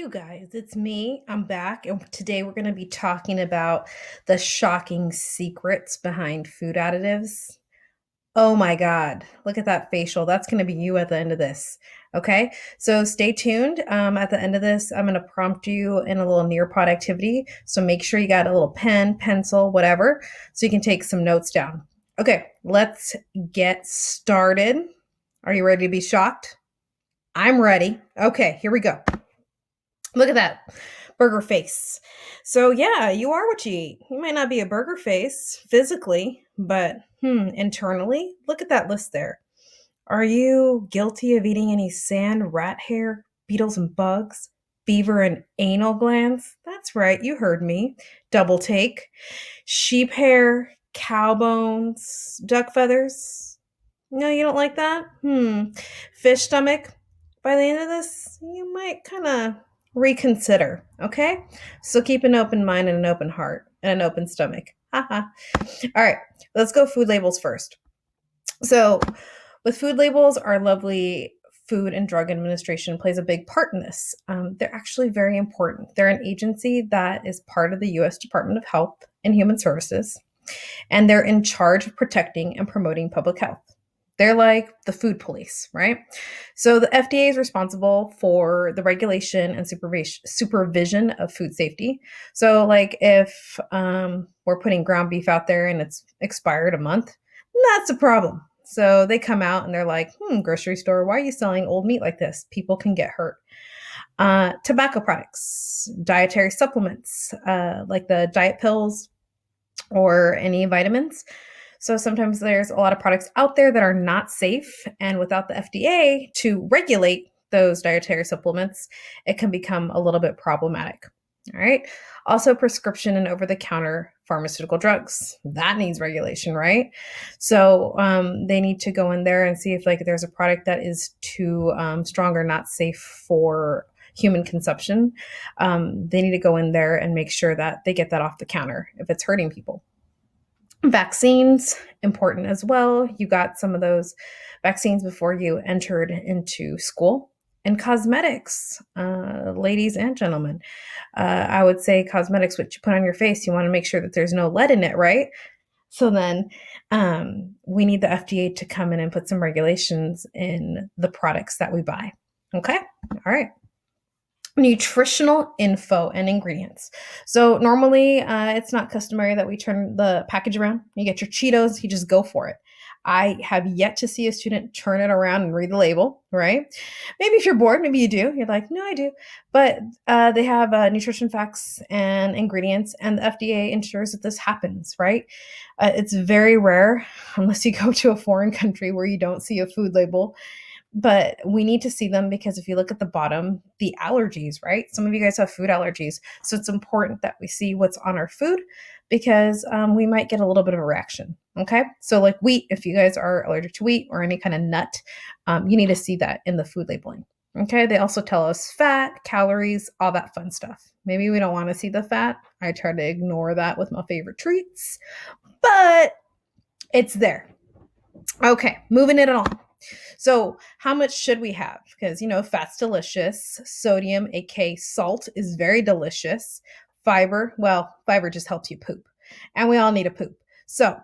you guys, it's me. I'm back, and today we're going to be talking about the shocking secrets behind food additives. Oh my God, look at that facial. That's going to be you at the end of this. Okay, so stay tuned. At the end of this, I'm going to prompt you in a little Nearpod activity. So make sure you got a little pen, pencil, whatever, so you can take some notes down. Okay, let's get started. Are you ready to be shocked? I'm ready. Okay, here we go. Look at that burger face. So yeah, you are what you eat. You might not be a burger face physically, but internally, look at that list there. Are you guilty of eating any sand, rat hair, beetles and bugs, beaver and anal glands? That's right, you heard me. Double take. Sheep hair, cow bones, duck feathers. No, you don't like that? Fish stomach. By the end of this, you might kind of reconsider, okay? So keep an open mind and an open heart and an open stomach. Haha. All right, let's go food labels first. So, with food labels, our lovely Food and Drug Administration plays a big part in this. They're actually very important. They're an agency that is part of the U.S. Department of Health and Human Services, and they're in charge of protecting and promoting public health. They're like the food police, right? So the FDA is responsible for the regulation and supervision of food safety. So, like if we're putting ground beef out there and it's expired a month, that's a problem. So they come out and they're like, grocery store, why are you selling old meat like this? People can get hurt. Tobacco products, dietary supplements, like the diet pills or any vitamins. So sometimes there's a lot of products out there that are not safe, and without the FDA to regulate those dietary supplements, it can become a little bit problematic. All right. Also, prescription and over-the-counter pharmaceutical drugs. That needs regulation, right? So they need to go in there and see if there's a product that is too strong or not safe for human consumption. They need to go in there and make sure that they get that off the counter if it's hurting people. Vaccines, important as well. You got some of those vaccines before you entered into school. And cosmetics, ladies and gentlemen. I would say cosmetics, what you put on your face, you want to make sure that there's no lead in it, right? So then we need the FDA to come in and put some regulations in the products that we buy. Okay? All right. Nutritional info and ingredients. So normally it's not customary that we turn the package around. You get your Cheetos, you just go for it. I have yet to see a student turn it around and read the label, right? Maybe if you're bored, maybe you do. You're like, no, I do. But they have nutrition facts and ingredients, and the FDA ensures that this happens, right? It's very rare, unless you go to a foreign country where you don't see a food label. But we need to see them because if you look at the bottom, the allergies, right? Some of you guys have food allergies. So it's important that we see what's on our food because we might get a little bit of a reaction. Okay. So like wheat, if you guys are allergic to wheat or any kind of nut, you need to see that in the food labeling. Okay. They also tell us fat, calories, all that fun stuff. Maybe we don't want to see the fat. I try to ignore that with my favorite treats, but it's there. Okay. Moving it on. So how much should we have? Because, fat's delicious. Sodium, aka salt, is very delicious. Fiber just helps you poop. And we all need a poop. So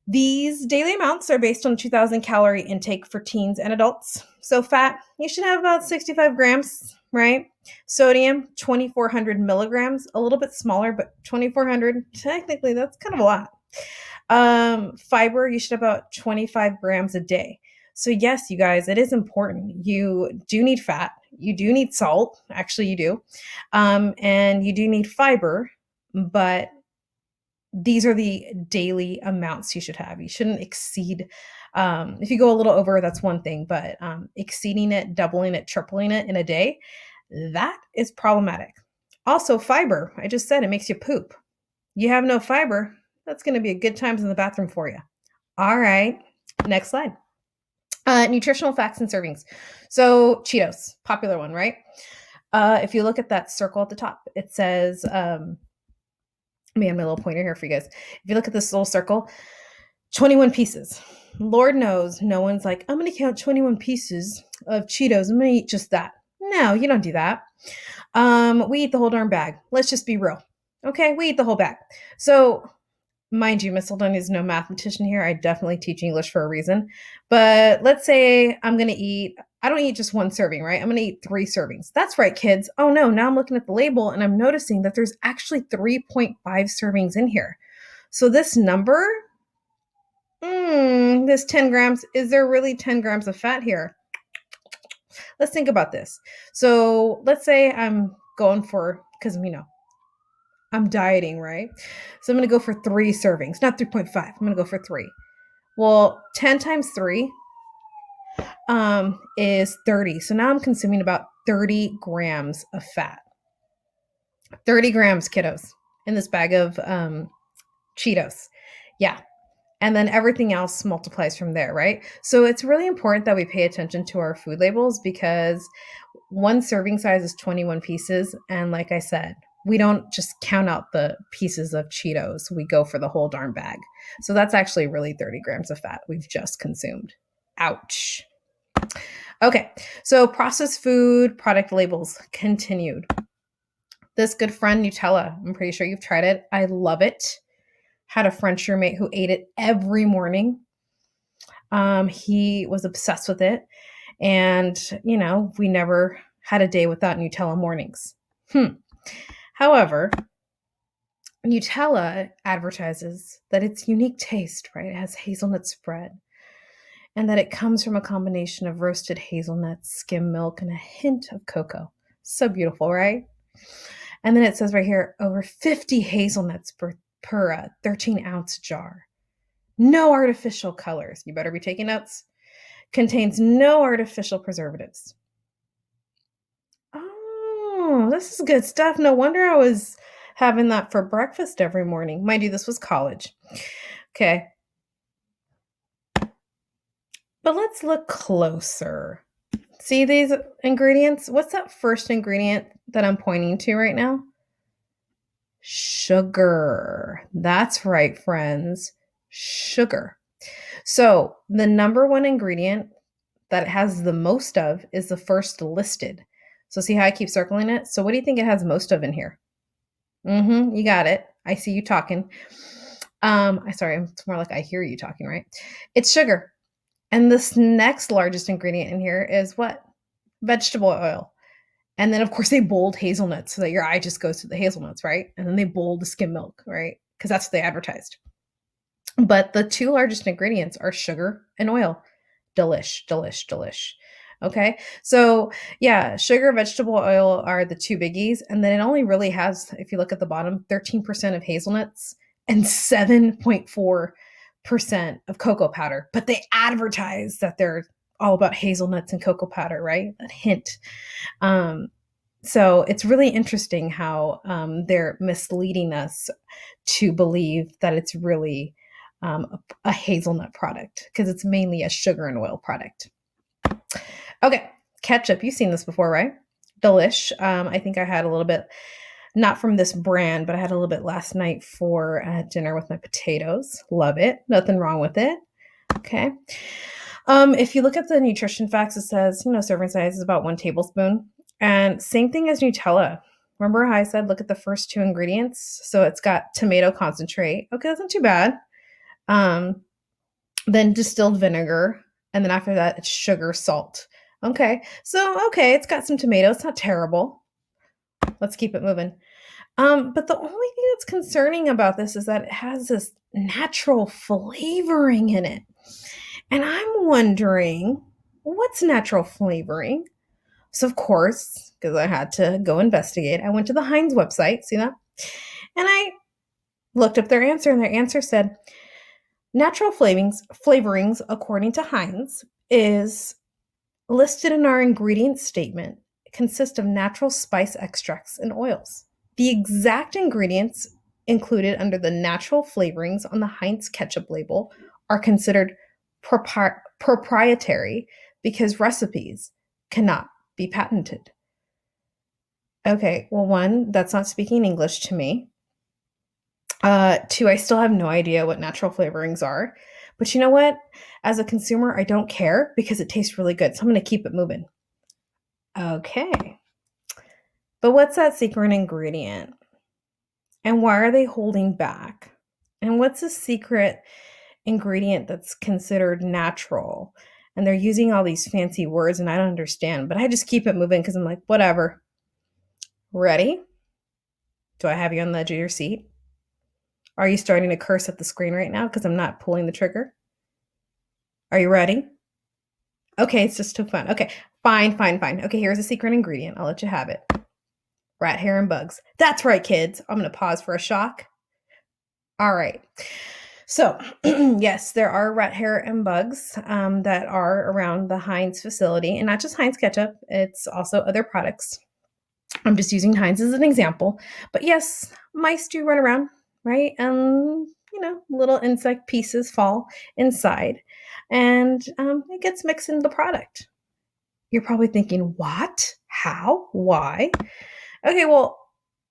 these daily amounts are based on 2,000 calorie intake for teens and adults. So fat, you should have about 65 grams, right? Sodium, 2,400 milligrams, a little bit smaller, but 2,400, technically that's kind of a lot. Fiber, you should have about 25 grams a day. So yes, you guys, it is important. You do need fat. You do need salt. Actually, you do. And you do need fiber, but these are the daily amounts you should have. You shouldn't exceed. If you go a little over, that's one thing, but exceeding it, doubling it, tripling it in a day, that is problematic. Also, fiber. I just said it makes you poop. You have no fiber, that's going to be a good times in the bathroom for you. All right, next slide. Nutritional facts and servings. So Cheetos, popular one, right? If you look at that circle at the top, it says, let me have my little pointer here for you guys. If you look at this little circle, 21 pieces. Lord knows no one's like, I'm going to count 21 pieces of Cheetos. I'm going to eat just that. No, you don't do that. We eat the whole darn bag. Let's just be real. Okay, we eat the whole bag. So, mind you, Miss Aldoni is no mathematician here. I definitely teach English for a reason. But let's say I'm going to eat, I don't eat just one serving, right? I'm going to eat 3 servings. That's right, kids. Oh no, now I'm looking at the label and I'm noticing that there's actually 3.5 servings in here. So this number, this 10 grams, is there really 10 grams of fat here? Let's think about this. So let's say I'm going for, because, I'm dieting, right? So I'm going to go for 3 servings, not 3.5. I'm going to go for 3. Well, 10 times 3 is 30. So now I'm consuming about 30 grams of fat. 30 grams, kiddos, in this bag of Cheetos. Yeah. And then everything else multiplies from there, right? So it's really important that we pay attention to our food labels because one serving size is 21 pieces. And like I said, we don't just count out the pieces of Cheetos. We go for the whole darn bag. So that's actually really 30 grams of fat we've just consumed. Ouch. Okay, so processed food product labels continued. This good friend Nutella, I'm pretty sure you've tried it. I love it. Had a French roommate who ate it every morning. He was obsessed with it. And, we never had a day without Nutella mornings. However, Nutella advertises that its unique taste, right? It has hazelnut spread and that it comes from a combination of roasted hazelnuts, skim milk, and a hint of cocoa. So beautiful, right? And then it says right here, over 50 hazelnuts per 13-ounce jar. No artificial colors. You better be taking notes. Contains no artificial preservatives. Oh, this is good stuff. No wonder I was having that for breakfast every morning. Mind you, this was college. Okay. But let's look closer. See these ingredients? What's that first ingredient that I'm pointing to right now? Sugar. That's right, friends. Sugar. So the number one ingredient that it has the most of is the first listed. So see how I keep circling it? So what do you think it has most of in here? You got it. I see you talking. Sorry, it's more like I hear you talking, right? It's sugar. And this next largest ingredient in here is what? Vegetable oil. And then, of course, they bold hazelnuts so that your eye just goes to the hazelnuts, right? And then they bold the skim milk, right? Because that's what they advertised. But the 2 largest ingredients are sugar and oil. Delish, delish, delish. Okay. So yeah, sugar, vegetable oil are the 2 biggies. And then it only really has, if you look at the bottom, 13% of hazelnuts and 7.4% of cocoa powder. But they advertise that they're all about hazelnuts and cocoa powder, right? That hint. So it's really interesting how they're misleading us to believe that it's really a hazelnut product because it's mainly a sugar and oil product. Okay, ketchup. You've seen this before, right? Delish. I think I had a little bit, not from this brand, but I had a little bit last night for dinner with my potatoes. Love it. Nothing wrong with it. Okay. If you look at the nutrition facts, it says, serving size is about 1 tablespoon. And same thing as Nutella. Remember how I said, look at the first 2 ingredients? So it's got tomato concentrate. Okay, that's not too bad. Then distilled vinegar. And then after that, it's sugar, salt. Okay, it's got some tomato. It's not terrible. Let's keep it moving. But the only thing that's concerning about this is that it has this natural flavoring in it. And I'm wondering, what's natural flavoring? So, of course, because I had to go investigate, I went to the Heinz website, see that? And I looked up their answer, and their answer said, natural flavorings, according to Heinz, is listed in our ingredient statement, consist of natural spice extracts and oils. The exact ingredients included under the natural flavorings on the Heinz ketchup label are considered proprietary because recipes cannot be patented. Okay, well, 1, that's not speaking English to me. 2, I still have no idea what natural flavorings are. But you know what? As a consumer, I don't care because it tastes really good. So I'm going to keep it moving. Okay. But what's that secret ingredient? And why are they holding back? And what's a secret ingredient that's considered natural? And they're using all these fancy words and I don't understand, but I just keep it moving because I'm like, whatever. Ready? Do I have you on the edge of your seat? Are you starting to curse at the screen right now because I'm not pulling the trigger? Are you ready? Okay, it's just too fun. Okay, fine. Okay, here's a secret ingredient. I'll let you have it. Rat hair and bugs. That's right, kids. I'm going to pause for a shock. All right. So, yes, there are rat hair and bugs that are around the Heinz facility, and not just Heinz ketchup, it's also other products. I'm just using Heinz as an example. But yes, mice do run around, right? Little insect pieces fall inside, and it gets mixed into the product. You're probably thinking, what? How? Why? Okay, well,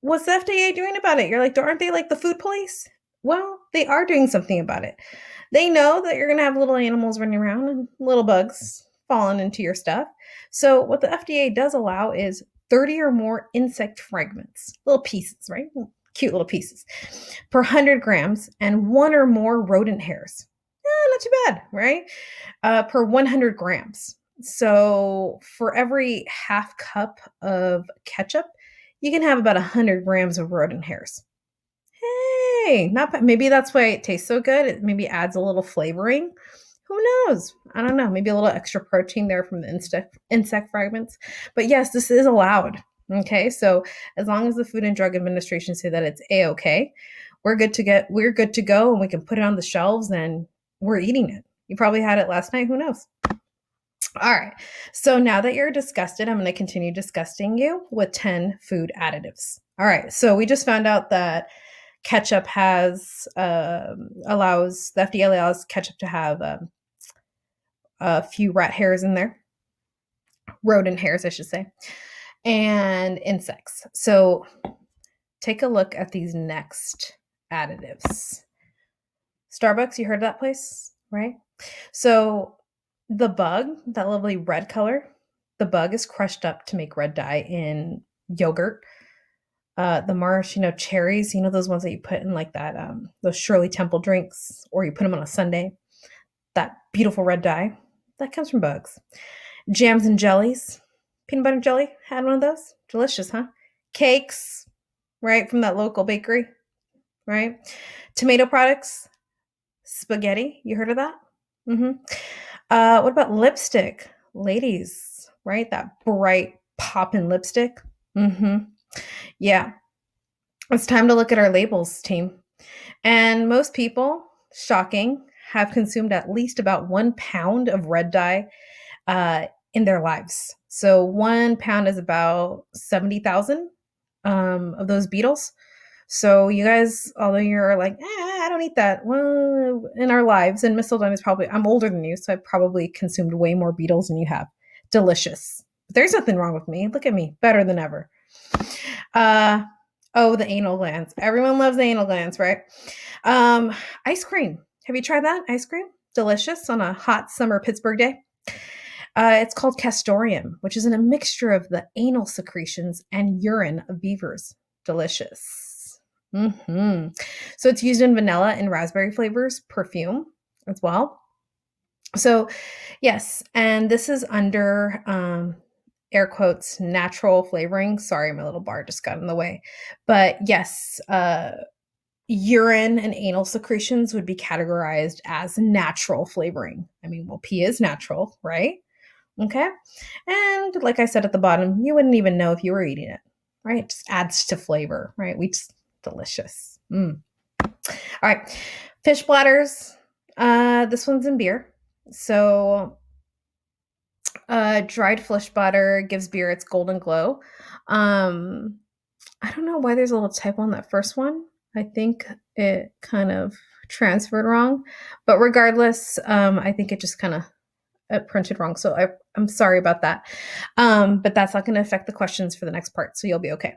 what's the FDA doing about it? You're like, aren't they like the food police? Well, they are doing something about it. They know that you're going to have little animals running around and little bugs falling into your stuff. So, what the FDA does allow is 30 or more insect fragments, little pieces, right? Cute little pieces per 100 grams, and one or more rodent hairs. Not too bad, right? Per 100 grams. So, for every half cup of ketchup, you can have about 100 grams of rodent hairs. Hey, not bad. Maybe that's why it tastes so good. It maybe adds a little flavoring. Who knows? I don't know. Maybe a little extra protein there from the insect fragments. But yes, this is allowed. Okay, so as long as the Food and Drug Administration say that it's a-okay, we're good to go, and we can put it on the shelves and we're eating it. You probably had it last night. Who knows? All right. So now that you're disgusted, I'm going to continue disgusting you with 10 food additives. All right. So we just found out that ketchup allows the FDA allows ketchup to have a few rat hairs in there, rodent hairs, I should say, and insects. So take a look at these next additives. Starbucks, you heard of that place, right? So the bug, that lovely red color, the bug is crushed up to make red dye in yogurt. The maraschino cherries, those ones that you put in like that, those Shirley Temple drinks, or you put them on a sundae. That beautiful red dye, that comes from bugs. Jams and jellies, peanut butter jelly, had one of those. Delicious, huh? Cakes, right, from that local bakery, right? Tomato products, spaghetti, you heard of that? Mm-hmm. What about lipstick? Ladies, right? That bright poppin' lipstick. Mm-hmm. Yeah. It's time to look at our labels, team. And most people, shocking, have consumed at least about 1 pound of red dye in their lives. So 1 pound is about 70,000 of those beetles. So you guys, although you're like, I don't eat that. Well, in our lives, and Miss Sultan is I'm older than you, so I've probably consumed way more beetles than you have. Delicious. But there's nothing wrong with me. Look at me, better than ever. The anal glands. Everyone loves the anal glands, right? Ice cream. Have you tried that? Ice cream? Delicious on a hot summer Pittsburgh day. It's called castoreum, which is in a mixture of the anal secretions and urine of beavers. Delicious. Mm-hmm. So it's used in vanilla and raspberry flavors, perfume as well. So yes, and this is under air quotes natural flavoring. Sorry, my little bar just got in the way. But yes, urine and anal secretions would be categorized as natural flavoring. I mean, well, pee is natural, right? Okay. And like I said at the bottom, you wouldn't even know if you were eating it, right? It just adds to flavor, right? Delicious. All right. Fish bladders. This one's in beer. So dried fish bladder gives beer its golden glow. I don't know why there's a little typo on that first one. I think it kind of transferred wrong. But regardless, I think it just kind of printed wrong. So I'm sorry about that. But that's not going to affect the questions for the next part. So you'll be okay.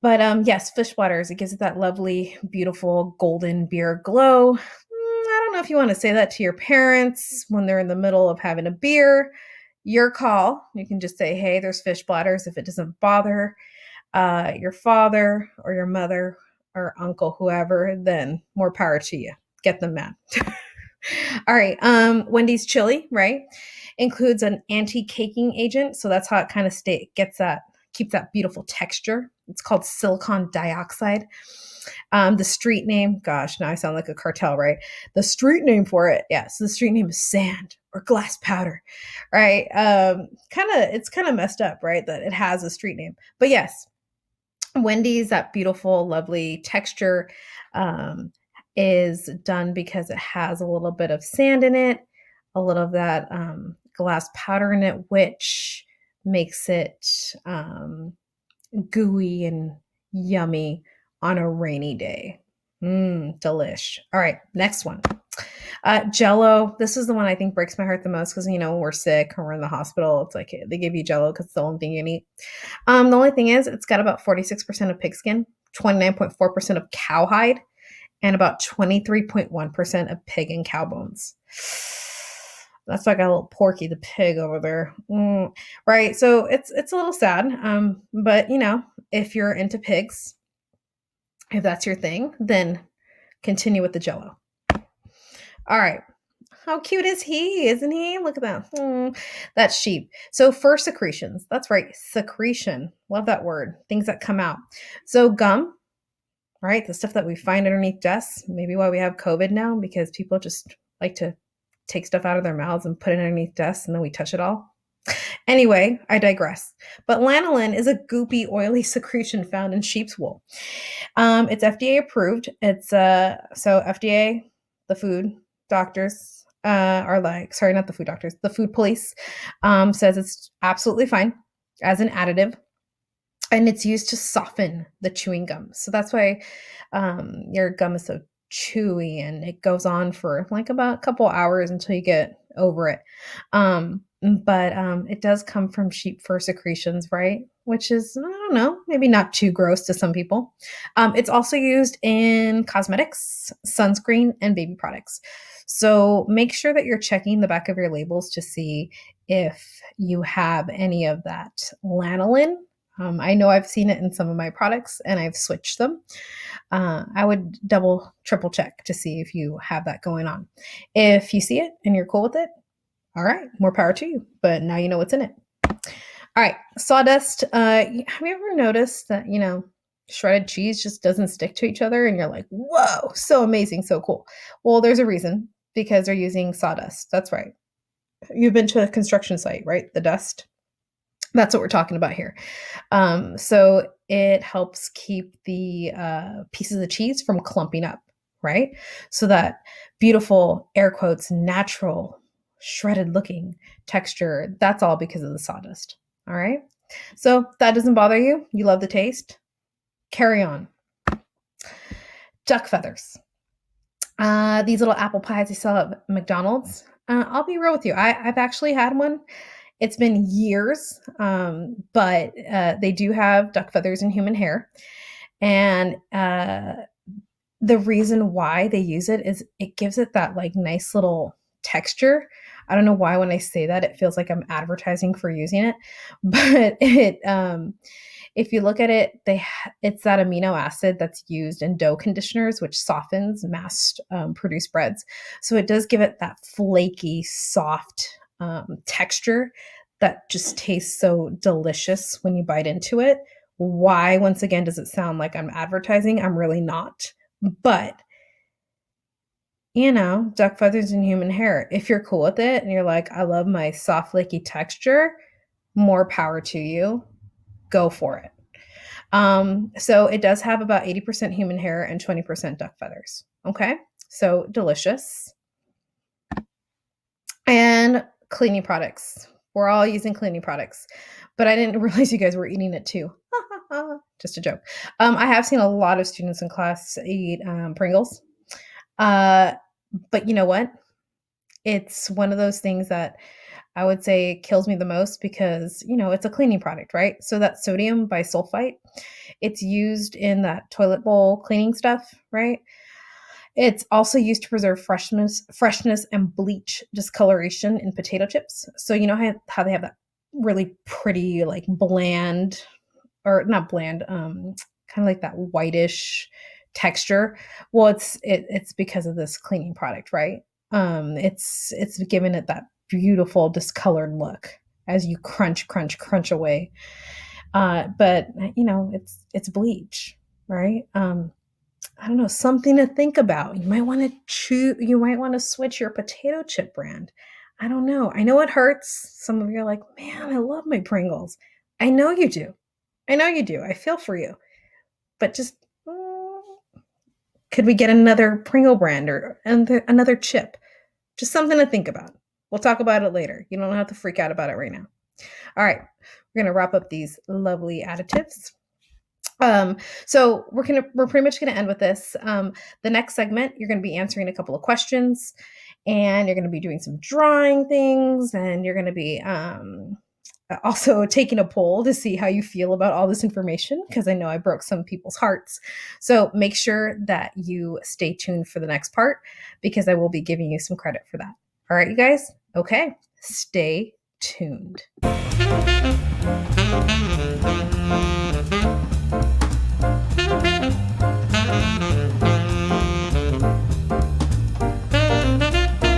But yes, fish bladders, it gives it that lovely, beautiful golden beer glow. I don't know if you want to say that to your parents when they're in the middle of having a beer. Your call. You can just say, hey, there's fish bladders. If it doesn't bother your father or your mother or uncle, whoever, then more power to you. Get them mad. All right. Wendy's chili, right? Includes an anti-caking agent. So that's how it kind of keeps that beautiful texture. It's called silicon dioxide. The street name, gosh, now I sound like a cartel, right? The street name for it, yeah. So the street name is sand or glass powder, right? It's kind of messed up, right? That it has a street name, but yes, Wendy's, that beautiful, lovely texture, um, is done because it has a little bit of sand in it, a little of that glass powder in it, which makes it gooey and yummy on a rainy day. Delish. All right, next one. Jell-o. This is the one I think breaks my heart the most because, when we're sick or we're in the hospital, it's like they give you Jell-o because it's the only thing you need. The only thing is, it's got about 46% of pig skin, 29.4% of cowhide, and about 23.1% of pig and cow bones. That's why I got a little Porky the pig over there. Right. So it's a little sad. But if you're into pigs, if that's your thing, then continue with the Jell-o. All right. How cute is he? Isn't he? Look at that. That's sheep. So fur secretions. That's right. Secretion. Love that word. Things that come out. So gum, right? The stuff that we find underneath desks. Maybe why we have COVID now, because people just like to take stuff out of their mouths and put it underneath desks and then we touch it all. Anyway, I digress. But lanolin is a goopy, oily secretion found in sheep's wool. It's FDA approved. It's so FDA, the food doctors are like, sorry, not the food doctors, the food police says it's absolutely fine as an additive, and it's used to soften the chewing gum. So that's why your gum is so chewy, and it goes on for like about a couple hours until you get over it. But it does come from sheep fur secretions, right? Which is, I don't know, maybe not too gross to some people. It's also used in cosmetics, sunscreen, and baby products. So make sure that you're checking the back of your labels to see if you have any of that lanolin. I know I've seen it in some of my products and I've switched them. I would double, triple check to see if you have that going on. If you see it and you're cool with it, all right, more power to you. But now you know what's in it. All right, sawdust. Have you ever noticed that, shredded cheese just doesn't stick to each other and you're like, whoa, so amazing, so cool. Well, there's a reason, because they're using sawdust. That's right. You've been to a construction site, right? The dust. That's what we're talking about here. So it helps keep the pieces of cheese from clumping up, right? So that beautiful, air quotes, natural, shredded looking texture, that's all because of the sawdust. All right. So that doesn't bother you. You love the taste. Carry on. Duck feathers. These little apple pies you sell at McDonald's. I'll be real with you. I've actually had one. It's been years, but they do have duck feathers and human hair. And the reason why they use it is it gives it that like nice little texture. I don't know why when I say that it feels like I'm advertising for using it, but if you look at it, it's that amino acid that's used in dough conditioners, which softens mass produced breads. So it does give it that flaky, soft texture that just tastes so delicious when you bite into it. Why, once again, does it sound like I'm advertising? I'm really not. But duck feathers and human hair. If you're cool with it and you're like, I love my soft, flaky texture, more power to you. Go for it. So it does have about 80% human hair and 20% duck feathers. Okay. So delicious. And cleaning products. We're all using cleaning products, but I didn't realize you guys were eating it too. Just a joke. I have seen a lot of students in class eat Pringles. But you know what? It's one of those things that I would say kills me the most because, it's a cleaning product, right? So that sodium bisulfite, it's used in that toilet bowl cleaning stuff, right? It's also used to preserve freshness and bleach discoloration in potato chips. So you know how they have that really pretty, like bland, or not bland, kind of like that whitish texture. Well, it's because of this cleaning product, right? It's given it that beautiful discolored look as you crunch away. But you know, it's bleach, right? I don't know, something to think about. You might want to you might want to switch your potato chip brand. I don't know. I know it hurts. Some of you are like, man, I love my Pringles. I know you do. I know you do. I feel for you. But just could we get another Pringle brand or another chip? Just something to think about. We'll talk about it later. You don't have to freak out about it right now. All right, we're gonna wrap up these lovely additives. So we're pretty much gonna end with this. The next segment, you're gonna be answering a couple of questions, and you're gonna be doing some drawing things, and you're gonna be also taking a poll to see how you feel about all this information, because I know I broke some people's hearts. So make sure that you stay tuned for the next part, because I will be giving you some credit for that. All right, you guys? Okay, stay tuned.